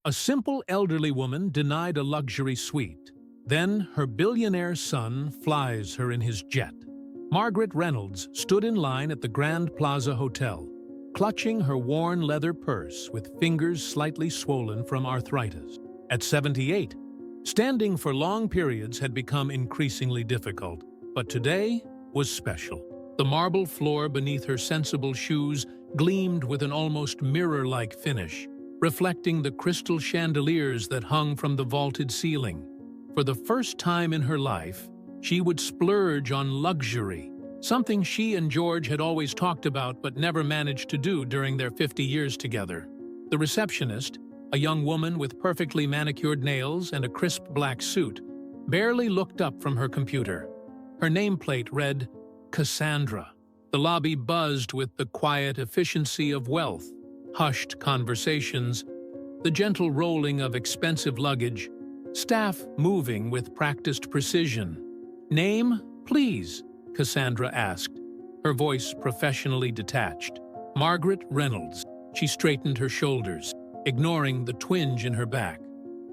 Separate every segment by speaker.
Speaker 1: A simple elderly woman denied a luxury suite. Then her billionaire son flies her in his jet. Margaret Reynolds stood in line at the Grand Plaza Hotel, clutching her worn leather purse with fingers slightly swollen from arthritis. At 78, standing for long periods had become increasingly difficult, but today was special. The marble floor beneath her sensible shoes gleamed with an almost mirror-like finish, reflecting the crystal chandeliers that hung from the vaulted ceiling. For the first time in her life, she would splurge on luxury, something she and George had always talked about but never managed to do during their 50 years together. The receptionist, a young woman with perfectly manicured nails and a crisp black suit, barely looked up from her computer. Her nameplate read, Cassandra. The lobby buzzed with the quiet efficiency of wealth, hushed conversations, the gentle rolling of expensive luggage, staff moving with practiced precision. "Name, please," Cassandra asked, her voice professionally detached. "Margaret Reynolds." She straightened her shoulders, ignoring the twinge in her back.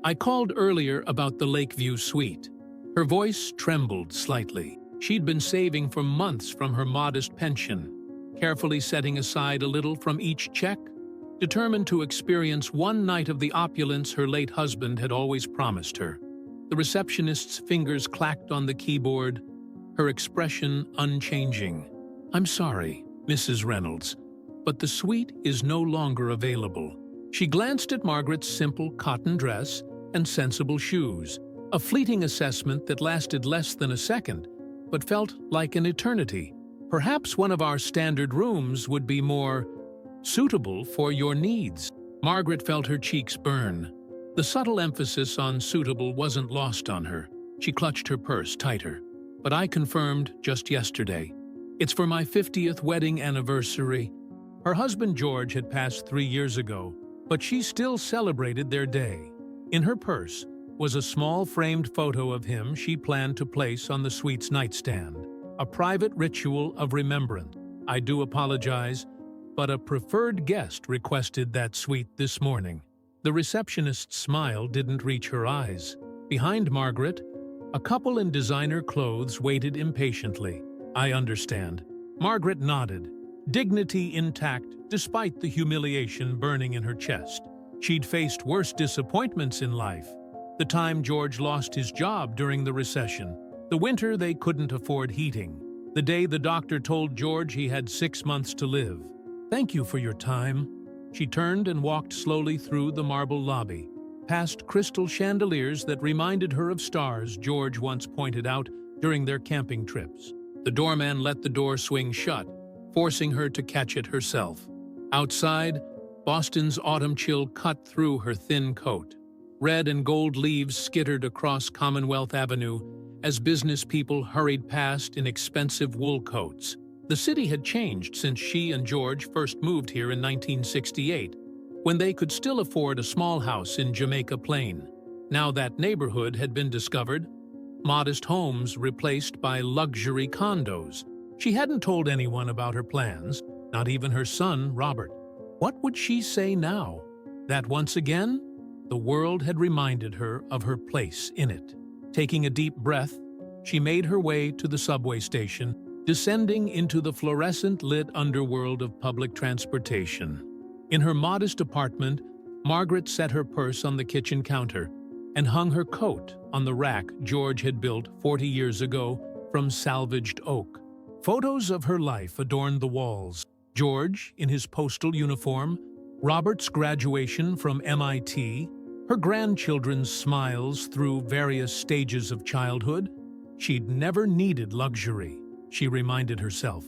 Speaker 1: "I called earlier about the Lakeview suite." Her voice trembled slightly. She'd been saving for months from her modest pension, carefully setting aside a little from each check, determined to experience one night of the opulence her late husband had always promised her. The receptionist's fingers clacked on the keyboard, her expression unchanging. "I'm sorry, Mrs. Reynolds, but the suite is no longer available." She glanced at Margaret's simple cotton dress and sensible shoes, a fleeting assessment that lasted less than a second, but felt like an eternity. "Perhaps one of our standard rooms would be more suitable for your needs." Margaret felt her cheeks burn. The subtle emphasis on suitable wasn't lost on her. She clutched her purse tighter. "But I confirmed just yesterday. It's for my 50th wedding anniversary." Her husband George had passed 3 years ago, but she still celebrated their day. In her purse was a small framed photo of him she planned to place on the suite's nightstand, a private ritual of remembrance. "I do apologize, but a preferred guest requested that suite this morning." The receptionist's smile didn't reach her eyes. Behind Margaret, a couple in designer clothes waited impatiently. "I understand." Margaret nodded, dignity intact despite the humiliation burning in her chest. She'd faced worse disappointments in life. The time George lost his job during the recession, the winter they couldn't afford heating, the day the doctor told George he had 6 months to live. "Thank you for your time." She turned and walked slowly through the marble lobby, past crystal chandeliers that reminded her of stars George once pointed out during their camping trips. The doorman let the door swing shut, forcing her to catch it herself. Outside, Boston's autumn chill cut through her thin coat. Red and gold leaves skittered across Commonwealth Avenue as business people hurried past in expensive wool coats. The city had changed since she and George first moved here in 1968, when they could still afford a small house in Jamaica Plain. Now that neighborhood had been discovered, modest homes replaced by luxury condos. She hadn't told anyone about her plans, not even her son, Robert. What would she say now? That once again, the world had reminded her of her place in it. Taking a deep breath, she made her way to the subway station, descending into the fluorescent-lit underworld of public transportation. In her modest apartment, Margaret set her purse on the kitchen counter and hung her coat on the rack George had built 40 years ago from salvaged oak. Photos of her life adorned the walls. George in his postal uniform, Robert's graduation from MIT, her grandchildren's smiles through various stages of childhood. She'd never needed luxury, she reminded herself.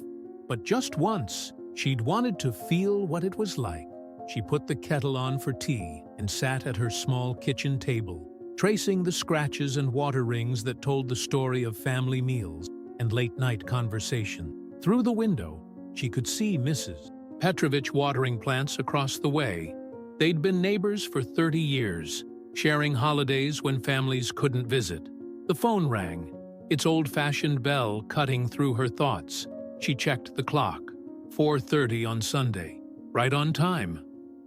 Speaker 1: But just once, she'd wanted to feel what it was like. She put the kettle on for tea and sat at her small kitchen table, tracing the scratches and water rings that told the story of family meals and late-night conversation. Through the window, she could see Mrs. Petrovich watering plants across the way. They'd been neighbors for 30 years, sharing holidays when families couldn't visit. The phone rang, its old-fashioned bell cutting through her thoughts. She checked the clock. 4:30 on Sunday. Right on time.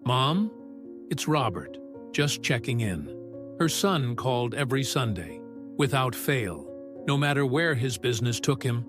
Speaker 1: "Mom? It's Robert." just checking in. Her son called every Sunday, without fail, no matter where his business took him.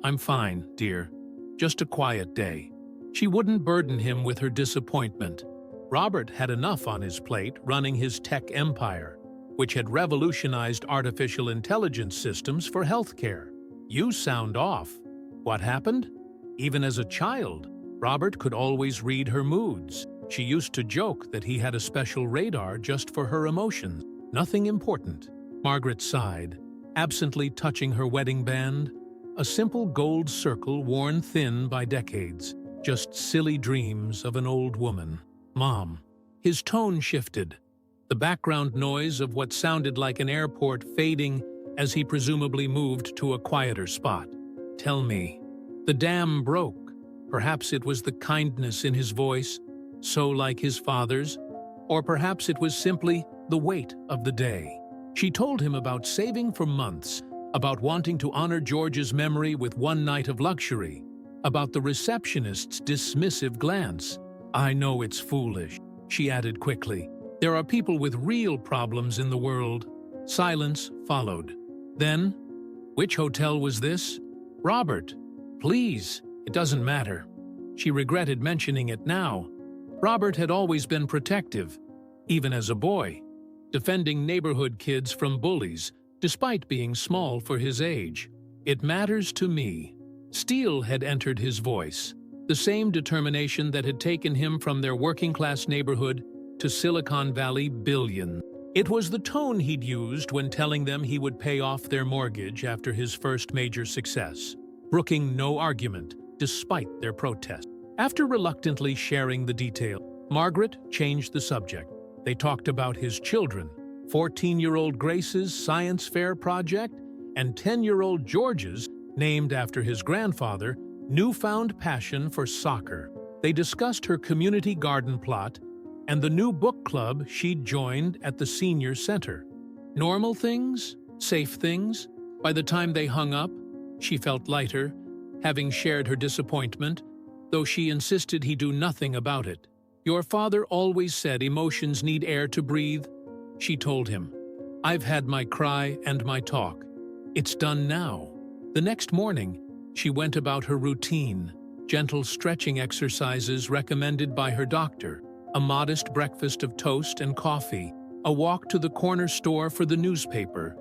Speaker 1: "I'm fine, dear. Just a quiet day." She wouldn't burden him with her disappointment. Robert had enough on his plate running his tech empire, which had revolutionized artificial intelligence systems for healthcare. "You sound off. What happened?" Even as a child, Robert could always read her moods. She used to joke that he had a special radar just for her emotions. "Nothing important." Margaret sighed, absently touching her wedding band, a simple gold circle worn thin by decades. Just silly dreams of an old woman. "Mom." His tone shifted, the background noise of what sounded like an airport fading as he presumably moved to a quieter spot. "Tell me." The dam broke. Perhaps it was the kindness in his voice, so like his father's, or perhaps it was simply the weight of the day. She told him about saving for months, about wanting to honor George's memory with one night of luxury, about the receptionist's dismissive glance. "I know it's foolish," she added quickly. "There are people with real problems in the world." Silence followed. Then, "Which hotel was this?" "Robert." "Please, it doesn't matter." She regretted mentioning it now. Robert had always been protective, even as a boy, defending neighborhood kids from bullies, despite being small for his age. "It matters to me." Steel had entered his voice, the same determination that had taken him from their working-class neighborhood to Silicon Valley billion. It was the tone he'd used when telling them he would pay off their mortgage after his first major success, brooking no argument, despite their protest. After reluctantly sharing the detail, Margaret changed the subject. They talked about his children, 14-year-old Grace's science fair project, and 10-year-old George's, named after his grandfather, newfound passion for soccer. They discussed her community garden plot and the new book club she'd joined at the senior center. Normal things, safe things. By the time they hung up, she felt lighter, having shared her disappointment, though she insisted he do nothing about it. "Your father always said emotions need air to breathe," she told him. "I've had my cry and my talk. It's done now." The next morning, she went about her routine, gentle stretching exercises recommended by her doctor, a modest breakfast of toast and coffee, a walk to the corner store for the newspaper.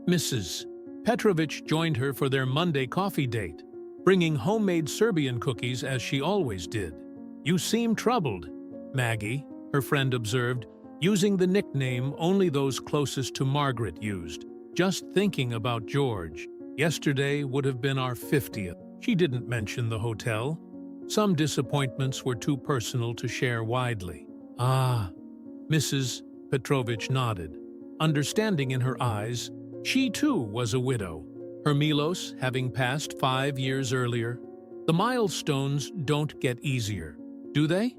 Speaker 1: Mrs. Petrovich joined her for their Monday coffee date, bringing homemade Serbian cookies as she always did. "You seem troubled," Maggie, her friend observed, using the nickname only those closest to Margaret used. "Just thinking about George. Yesterday would have been our 50th. She didn't mention the hotel. Some disappointments were too personal to share widely. "Ah." Mrs. Petrovich nodded, understanding in her eyes. She too was a widow, her Milos having passed 5 years earlier. The milestones don't get easier, do they?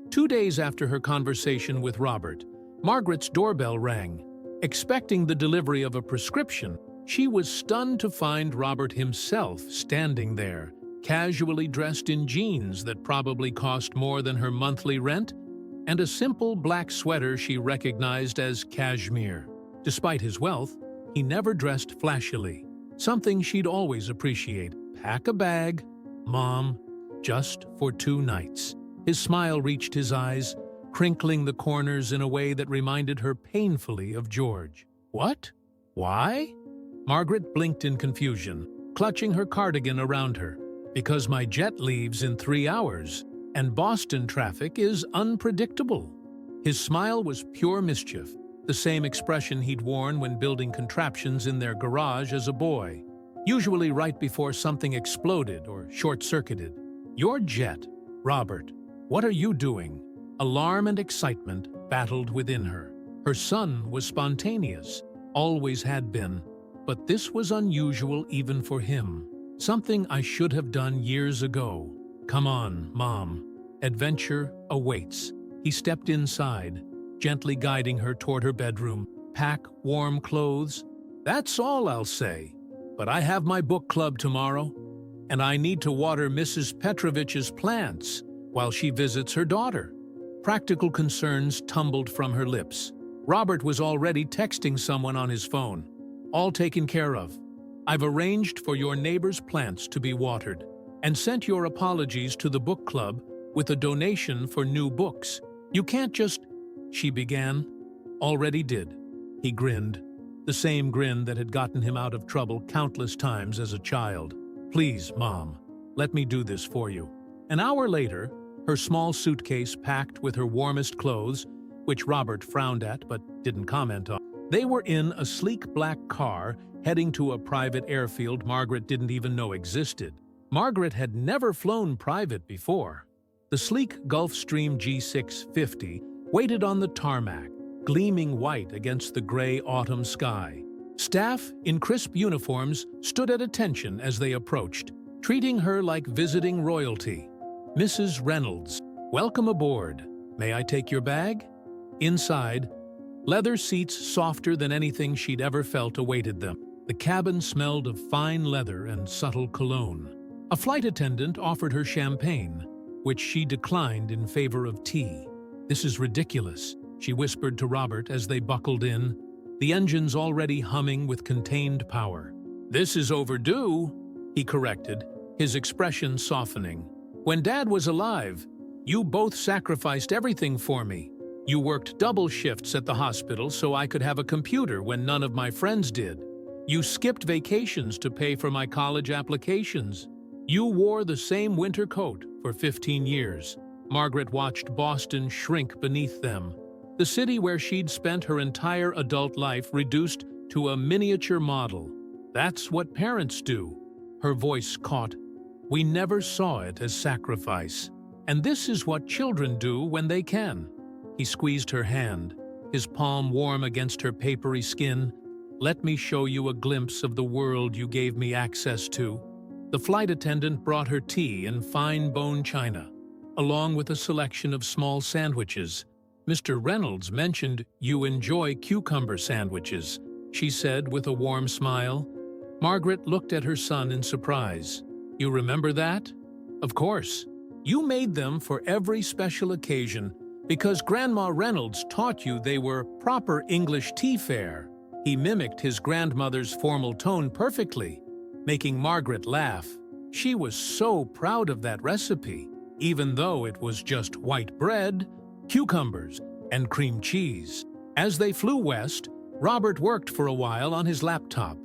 Speaker 1: 2 days after her conversation with Robert, Margaret's doorbell rang. Expecting the delivery of a prescription, she was stunned to find Robert himself standing there, casually dressed in jeans that probably cost more than her monthly rent, and a simple black sweater she recognized as cashmere. Despite his wealth, he never dressed flashily, something she'd always appreciate. "Pack a bag, Mom, just for 2 nights." His smile reached his eyes, crinkling the corners in a way that reminded her painfully of George. "What? Why?" Margaret blinked in confusion, clutching her cardigan around her. "Because my jet leaves in 3 hours, and Boston traffic is unpredictable." His smile was pure mischief, the same expression he'd worn when building contraptions in their garage as a boy, usually right before something exploded or short-circuited. "Your jet, Robert. What are you doing?" Alarm and excitement battled within her. Her son was spontaneous, always had been, but this was unusual even for him. "Something I should have done years ago." "Come on, Mom. Adventure awaits." He stepped inside, gently guiding her toward her bedroom. "Pack warm clothes." "That's all I'll say. But I have my book club tomorrow, and I need to water Mrs. Petrovich's plants while she visits her daughter." Practical concerns tumbled from her lips. Robert was already texting someone on his phone. All taken care of. I've arranged for your neighbor's plants to be watered and sent your apologies to the book club with a donation for new books. You can't just... She began. Already did. He grinned, the same grin that had gotten him out of trouble countless times as a child. Please, Mom, let me do this for you. An hour later, her small suitcase packed with her warmest clothes, which Robert frowned at but didn't comment on. They were in a sleek black car heading to a private airfield Margaret didn't even know existed. Margaret had never flown private before. The sleek Gulfstream G650 waited on the tarmac, gleaming white against the gray autumn sky. Staff in crisp uniforms stood at attention as they approached, treating her like visiting royalty. Mrs. Reynolds, welcome aboard. May I take your bag? Inside, leather seats softer than anything she'd ever felt awaited them. The cabin smelled of fine leather and subtle cologne. A flight attendant offered her champagne, which she declined in favor of tea. This is ridiculous, she whispered to Robert as they buckled in, the engines already humming with contained power. This is overdue, he corrected, his expression softening. When Dad was alive, you both sacrificed everything for me. You worked double shifts at the hospital so I could have a computer when none of my friends did. You skipped vacations to pay for my college applications. You wore the same winter coat for 15 years. Margaret watched Boston shrink beneath them, the city where she'd spent her entire adult life reduced to a miniature model. That's what parents do. Her voice caught. We never saw it as sacrifice. And this is what children do when they can. He squeezed her hand, his palm warm against her papery skin. Let me show you a glimpse of the world you gave me access to. The flight attendant brought her tea in fine bone china, along with a selection of small sandwiches. Mr. Reynolds mentioned you enjoy cucumber sandwiches, she said with a warm smile. Margaret looked at her son in surprise. You remember that? Of course. You made them for every special occasion because Grandma Reynolds taught you they were proper English tea fare. He mimicked his grandmother's formal tone perfectly, making Margaret laugh. She was so proud of that recipe, even though it was just white bread, cucumbers, and cream cheese. As they flew west, Robert worked for a while on his laptop,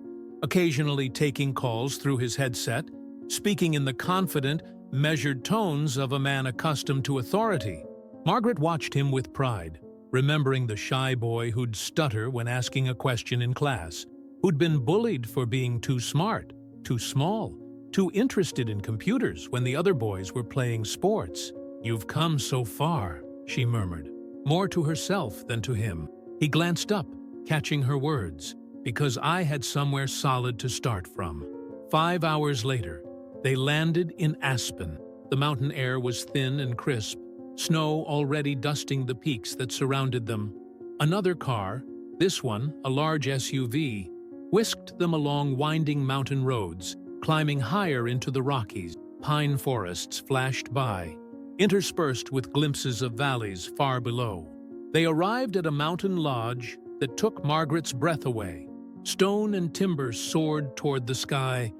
Speaker 1: occasionally taking calls through his headset, speaking in the confident, measured tones of a man accustomed to authority. Margaret watched him with pride, remembering the shy boy who'd stutter when asking a question in class, who'd been bullied for being too smart, too small, too interested in computers when the other boys were playing sports. You've come so far, she murmured, more to herself than to him. He glanced up, catching her words, because I had somewhere solid to start from. 5 hours later, they landed in Aspen. The mountain air was thin and crisp, snow already dusting the peaks that surrounded them. Another car, this one a large SUV, whisked them along winding mountain roads, climbing higher into the Rockies. Pine forests flashed by, interspersed with glimpses of valleys far below. They arrived at a mountain lodge that took Margaret's breath away. Stone and timber soared toward the sky,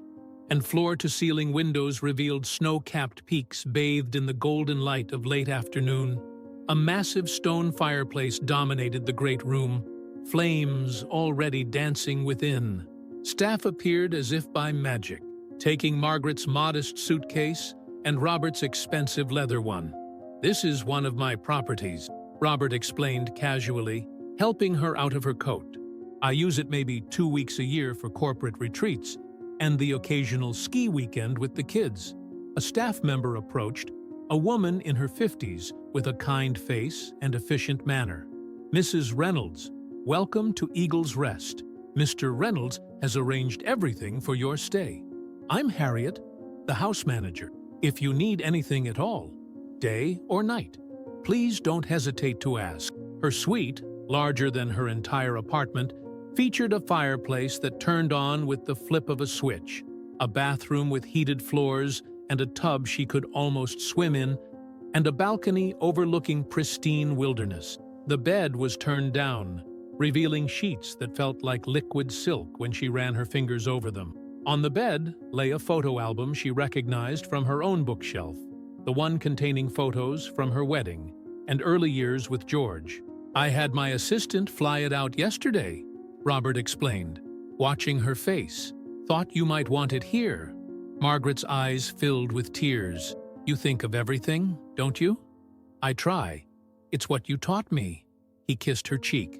Speaker 1: and floor-to-ceiling windows revealed snow-capped peaks bathed in the golden light of late afternoon. A massive stone fireplace dominated the great room, flames already dancing within. Staff appeared as if by magic, taking Margaret's modest suitcase and Robert's expensive leather one. This is one of my properties, Robert explained casually, helping her out of her coat. I use it maybe 2 weeks a year for corporate retreats and the occasional ski weekend with the kids. A staff member approached, a woman in her 50s with a kind face and efficient manner. Mrs. Reynolds, welcome to Eagle's Rest. Mr. Reynolds has arranged everything for your stay. I'm Harriet, the house manager. If you need anything at all, day or night, please don't hesitate to ask. Her suite, larger than her entire apartment, featured a fireplace that turned on with the flip of a switch, a bathroom with heated floors and a tub she could almost swim in, and a balcony overlooking pristine wilderness. The bed was turned down, revealing sheets that felt like liquid silk when she ran her fingers over them. On the bed lay a photo album she recognized from her own bookshelf, the one containing photos from her wedding and early years with George. "I had my assistant fly it out yesterday," Robert explained, watching her face. "Thought you might want it here." Margaret's eyes filled with tears. "You think of everything, don't you?" "I try. It's what you taught me." He kissed her cheek.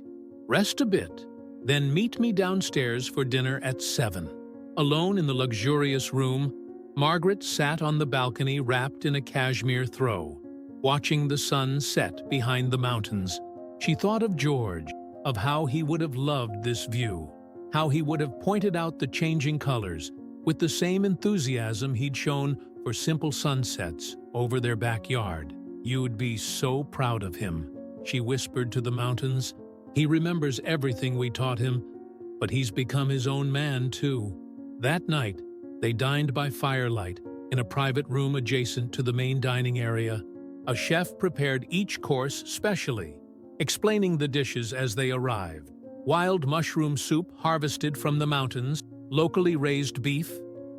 Speaker 1: "Rest a bit, then meet me downstairs for dinner at 7. Alone in the luxurious room, Margaret sat on the balcony wrapped in a cashmere throw, watching the sun set behind the mountains. She thought of George, of how he would have loved this view, how he would have pointed out the changing colors with the same enthusiasm he'd shown for simple sunsets over their backyard. "You'd be so proud of him," she whispered to the mountains. "He remembers everything we taught him, but he's become his own man too." That night, they dined by firelight in a private room adjacent to the main dining area. A chef prepared each course specially, explaining the dishes as they arrived. Wild mushroom soup harvested from the mountains, locally raised beef,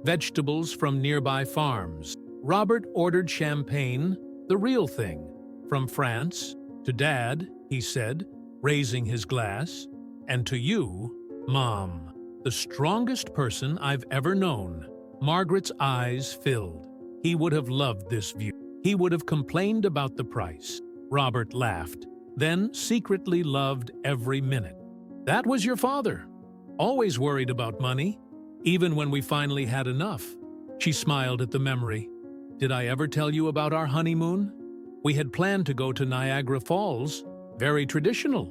Speaker 1: vegetables from nearby farms. Robert ordered champagne, the real thing, from France. "To Dad," he said, raising his glass, "and to you, Mom, the strongest person I've ever known." Margaret's eyes filled. He would have loved this view. He would have complained about the price. Robert laughed, then secretly loved every minute. "That was your father. Always worried about money, even when we finally had enough." She smiled at the memory. "Did I ever tell you about our honeymoon? We had planned to go to Niagara Falls, very traditional,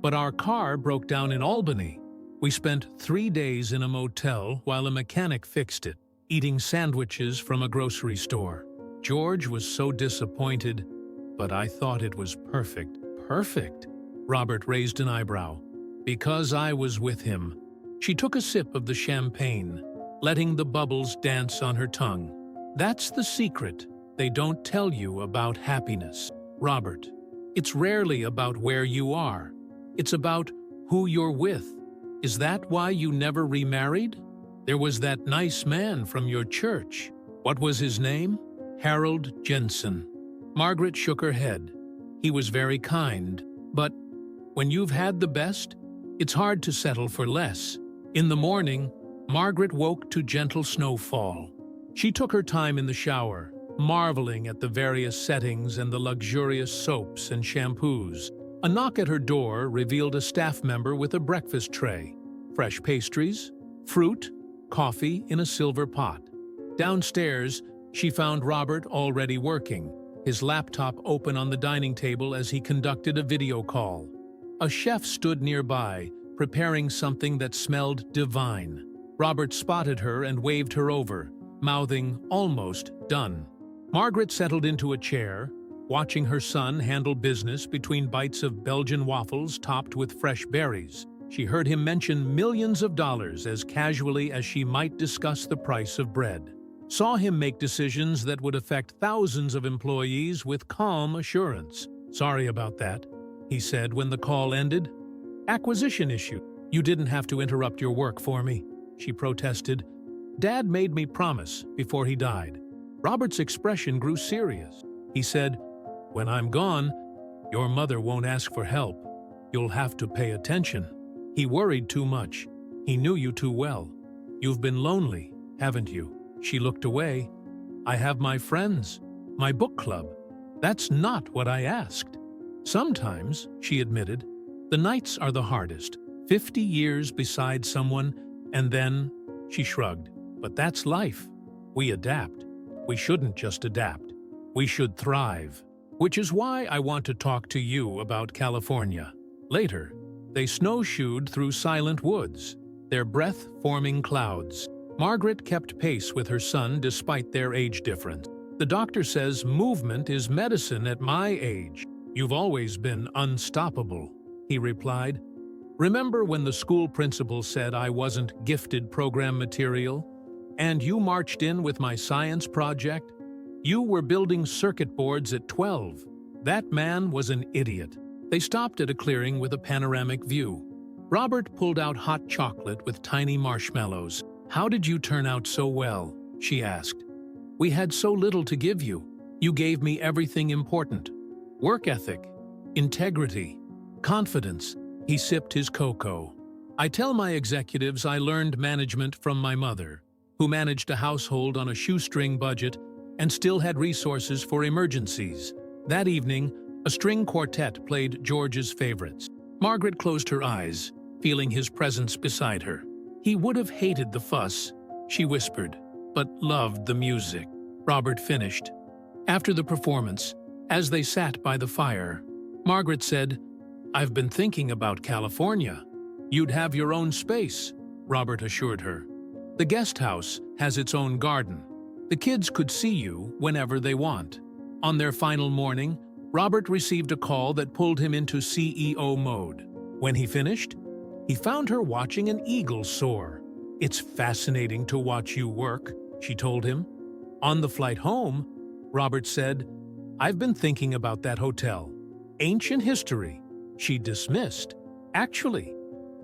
Speaker 1: but our car broke down in Albany. We spent 3 days in a motel while a mechanic fixed it, eating sandwiches from a grocery store. George was so disappointed, but I thought it was perfect." "Perfect?" Robert raised an eyebrow. "Because I was with him." She took a sip of the champagne, letting the bubbles dance on her tongue. "That's the secret they don't tell you about happiness, Robert. It's rarely about where you are. It's about who you're with. Is that why you never remarried? There was that nice man from your church. What was his name?" "Harold Jensen." Margaret shook her head. "He was very kind, but when you've had the best, it's hard to settle for less." In the morning, Margaret woke to gentle snowfall. She took her time in the shower, marveling at the various settings and the luxurious soaps and shampoos. A knock at her door revealed a staff member with a breakfast tray, fresh pastries, fruit, coffee in a silver pot. Downstairs, she found Robert already working, his laptop open on the dining table as he conducted a video call. A chef stood nearby, preparing something that smelled divine. Robert spotted her and waved her over, mouthing, "Almost done." Margaret settled into a chair, watching her son handle business between bites of Belgian waffles topped with fresh berries. She heard him mention millions of dollars as casually as she might discuss the price of bread. Saw him make decisions that would affect thousands of employees with calm assurance. "Sorry about that," he said when the call ended. "Acquisition issue." "You didn't have to interrupt your work for me," she protested. "Dad made me promise before he died." Robert's expression grew serious. He said, "When I'm gone, your mother won't ask for help. You'll have to pay attention." He worried too much. He knew you too well. "You've been lonely, haven't you?" She looked away. "I have my friends, my book club. That's not what I asked." "Sometimes," she admitted, "the nights are the hardest. 50 years beside someone, and then," she shrugged, "but that's life. We adapt. We shouldn't just adapt. We should thrive. Which is why I want to talk to you about California." Later, they snowshoed through silent woods, their breath-forming clouds. Margaret kept pace with her son despite their age difference. "The doctor says movement is medicine at my age." "You've always been unstoppable," he replied. "Remember when the school principal said I wasn't gifted program material? And you marched in with my science project? You were building circuit boards at 12. That man was an idiot." They stopped at a clearing with a panoramic view. Robert pulled out hot chocolate with tiny marshmallows. "How did you turn out so well?" she asked. "We had so little to give you. You gave me everything important. Work ethic, integrity, confidence." He sipped his cocoa. "I tell my executives I learned management from my mother, who managed a household on a shoestring budget and still had resources for emergencies." That evening, a string quartet played George's favorites. Margaret closed her eyes, feeling his presence beside her. "He would have hated the fuss," she whispered, "but loved the music." Robert finished. After the performance, as they sat by the fire, Margaret said, "I've been thinking about California." "You'd have your own space," Robert assured her. "The guest house has its own garden. The kids could see you whenever they want." On their final morning, Robert received a call that pulled him into CEO mode. When he finished, he found her watching an eagle soar. "It's fascinating to watch you work," she told him. On the flight home, Robert said, "I've been thinking about that hotel. Ancient history." She dismissed. "Actually,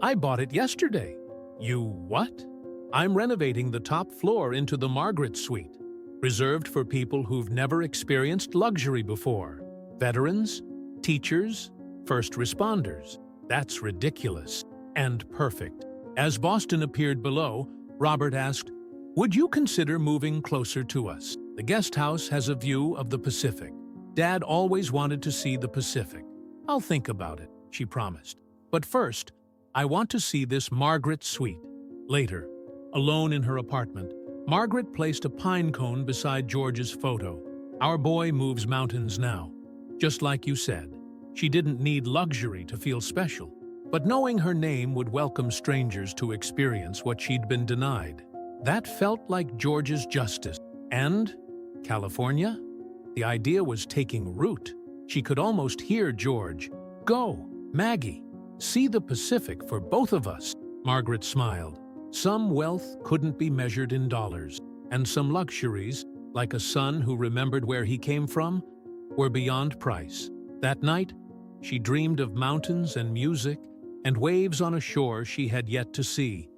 Speaker 1: I bought it yesterday." "You what?" "I'm renovating the top floor into the Margaret Suite, reserved for people who've never experienced luxury before. Veterans, teachers, first responders." "That's ridiculous." "And perfect." As Boston appeared below, Robert asked, "Would you consider moving closer to us? The guest house has a view of the Pacific. Dad always wanted to see the Pacific." "I'll think about it," she promised. "But first, I want to see this Margaret Suite." Later, alone in her apartment, Margaret placed a pine cone beside George's photo. "Our boy moves mountains now. Just like you said, she didn't need luxury to feel special, but knowing her name would welcome strangers to experience what she'd been denied. That felt like George's justice. And California? The idea was taking root. She could almost hear George. "Go, Maggie. See the Pacific for both of us." Margaret smiled. Some wealth couldn't be measured in dollars, and some luxuries, like a son who remembered where he came from, were beyond price. That night, she dreamed of mountains and music and waves on a shore she had yet to see.